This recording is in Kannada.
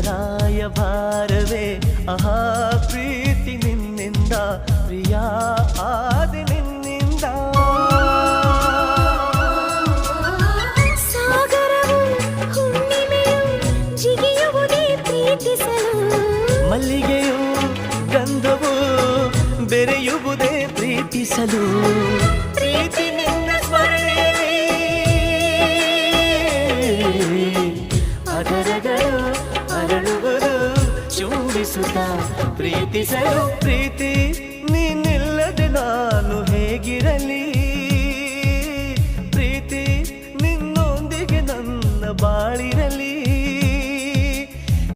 ರಾಯಭಾರವೇ ಆಹಾ ಪ್ರೀತಿ ನಿನ್ನಿಂದ ಪ್ರಿಯ ಆದಿ ನಿನ್ನಿಂದ ಸಾಗರವು ಹುಣ್ಣಿಮೆಯು ಜಿಗಿಯುವುದೇ ಪ್ರೀತಿಸಲು ಮಲ್ಲಿಗೆಯು ಗಂಧವು ಬೆರೆಯುವುದೇ ಪ್ರೀತಿಸಲು ಪ್ರೀತಿ ನಿನ್ನ ಸ್ಮರಣೆಯಲ್ಲಿ ಅದರಗಳು ಅರಳುವುದು ಚುಂಬಿಸುತ್ತ ಪ್ರೀತಿಸಲು ಪ್ರೀತಿ ನೀನಿಲ್ಲದೆ ನಾನು ಹೇಗಿರಲಿ